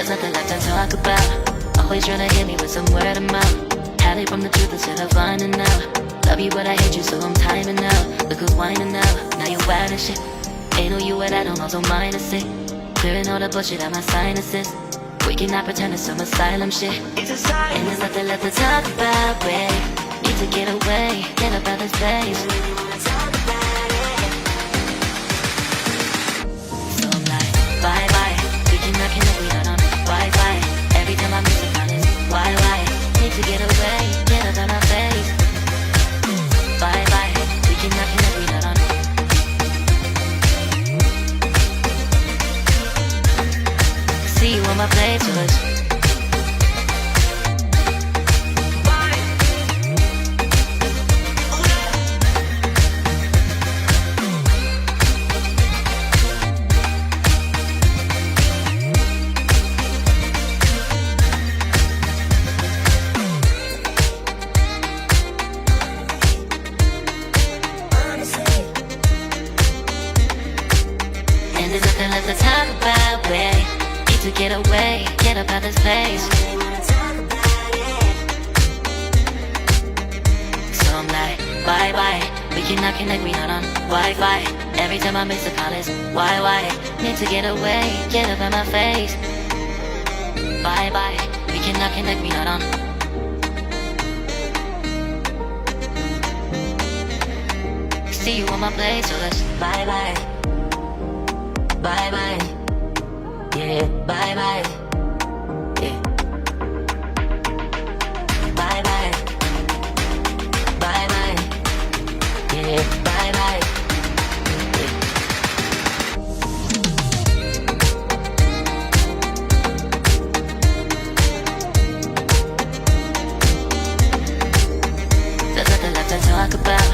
There's nothing left to talk about. Always trying to hit me with some word of mouth. Hide it from the truth instead of finding out. Love you but I hate you so I'm timing out. Look who's whining out, now you wild and shit. Ain't no you at all, also minus it. Clearing all the bullshit out my sinuses. We cannot pretend it's some asylum shit. And there's nothing left to talk about, babe. Need to get away, get up out this place. So I'm like, bye bye. We cannot connect, we not on Wi-Fi. Every time I miss a call is why? Need to get away, get up out my face. Bye bye. We cannot connect, we not on. See you on my playlist. And there's nothing left to talk about, babe. Need to get away, get up out this place. So I'm like, bye bye. We cannot connect, we not on Wi-Fi. Every time I miss a call is why? Need to get away, get up out my face. Bye bye. We cannot connect, we not on. See you on my place, so let's bye bye. Bye bye. Yeah, bye bye. Yeah. Bye bye. Bye bye. Yeah, bye bye. Yeah. There's nothing left to talk about.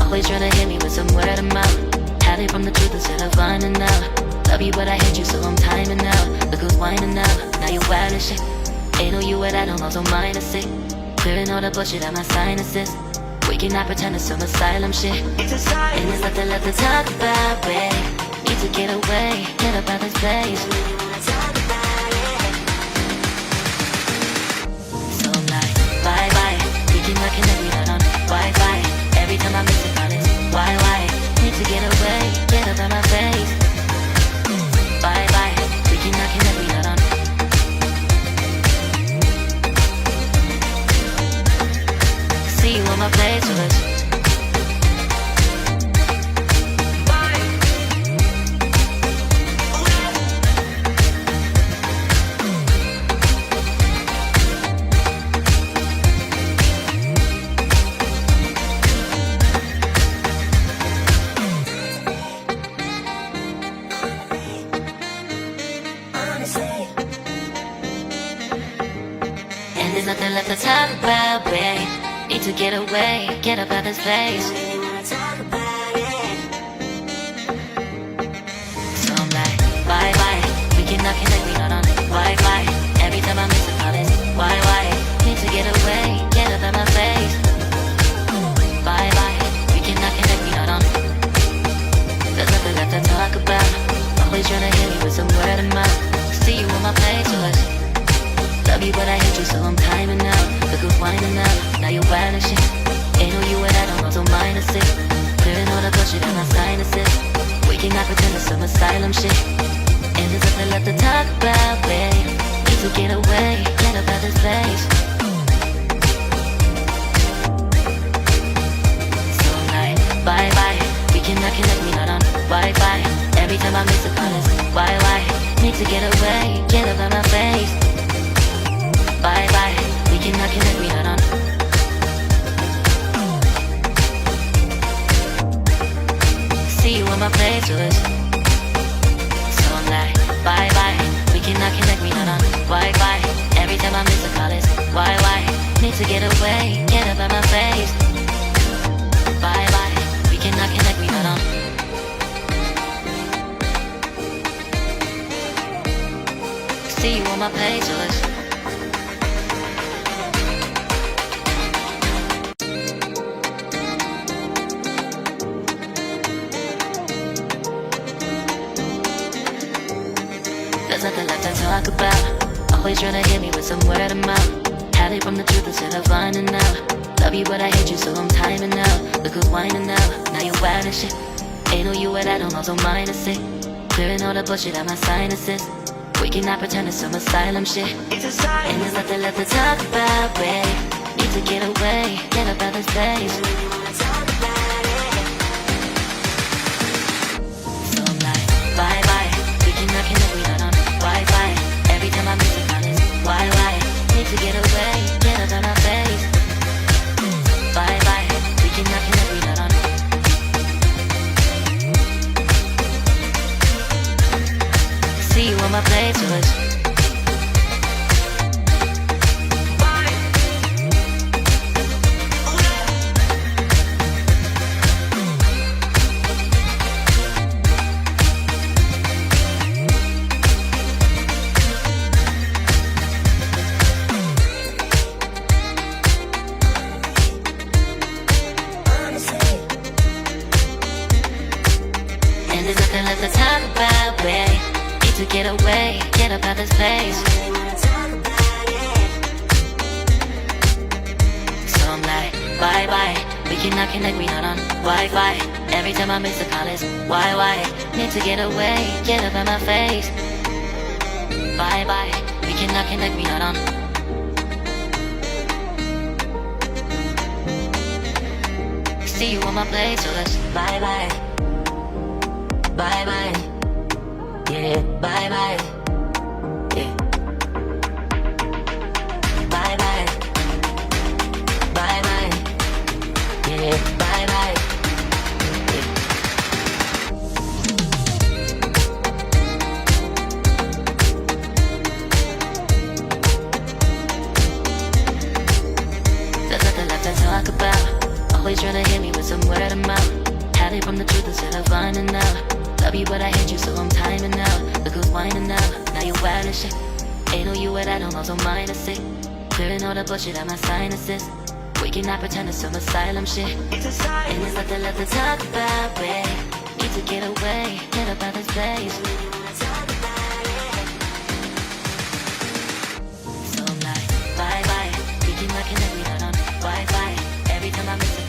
Always trying to hit me with some word of mouth. Hide it from the truth instead of finding out. Love you but I hate you so I'm timing out. Look who's whining out, now you wild and shit. Ain't no you at all, also minus it. Clearing all the bullshit out my sinuses. We cannot pretend it's some asylum shit. And there's nothing left to talk about, babe. Need to get away, get up out this place. So I'm like, bye bye. We cannot connect, we not on Wi-Fi. Every time I miss a call it's why? Need to get away, get up out my face. Bye bye, we cannot connect, we not on. See you on my playlist. And there's nothing left to talk about, babe. Need to get away, get up out this place. So I'm like, bye bye. We cannot connect, we not on Wi-Fi. Every time I miss a call it's why? Need to get away, get up out my face. Bye bye. We cannot connect, we not on. There's nothing left to talk about. Always trying to hit me with some word of mouth. See you on my playlist. Love you but I hate you so I'm timing out. Look who's whining out, now you wild and shit. Ain't no you at all, also minus it. Clearing all the bullshit out my sinuses. We cannot pretend it's some asylum shit. And there's nothing left to talk about, babe. Need to get away, get up out this place. So I'm like, bye bye. We cannot connect, we not on Wi-Fi. Every time I miss a call it's why? Need to get away, get up out my face. Bye bye, we cannot connect, we not on. See you on my playlist. So I'm like, bye bye, we cannot connect, we not on Wi-Fi. Every time I miss a call it's why? Need to get away, get up out my face. Bye bye, we cannot connect, we not on. See you on my playlist. There's nothing left to talk about. Always tryna hit me with some word of mouth. Hide it from the truth instead of finding out. Love you but I hate you so I'm timing out. Look who's whining now, now you wild and shit. Ain't no you at I don't also minus it. Clearing all the bullshit out my sinuses. We cannot pretend it's some asylum shit. And there's nothing left to talk about, babe. Need to get away, get up out this place. So I'm like, bye bye. We cannot connect, we not on Wi-Fi. Every time I miss a call is why? Need to get away, get up out my face. Bye bye. We cannot connect, we not on. See you on my playlist. And there's nothing left to talk about, babe. Need to get away, get up out this place. So I'm like, bye bye. We cannot connect, we not on Wi-Fi. Every time I miss a call is why? Need to get away, get up out my face. Bye bye. We cannot connect, we not on. See you on my place, so let's bye bye. Bye bye. Yeah, bye bye. Yeah. Bye bye. Bye bye. Yeah, bye bye. Yeah. There's nothing left to talk about. Always trying to hit me with some word of mouth. Hide it from the truth instead of finding out. Love you but I hate you so I'm timing out. Look who's whining now, now you wild and shit. Ain't no you at I don't also minus it. Clearing all the bullshit out my sinuses. We cannot pretend it's some asylum shit. And there's nothing left to talk about, babe. Need to get away, get up out this place. So I'm like, bye bye. We cannot connect, we not on Wi-Fi. Every time I miss it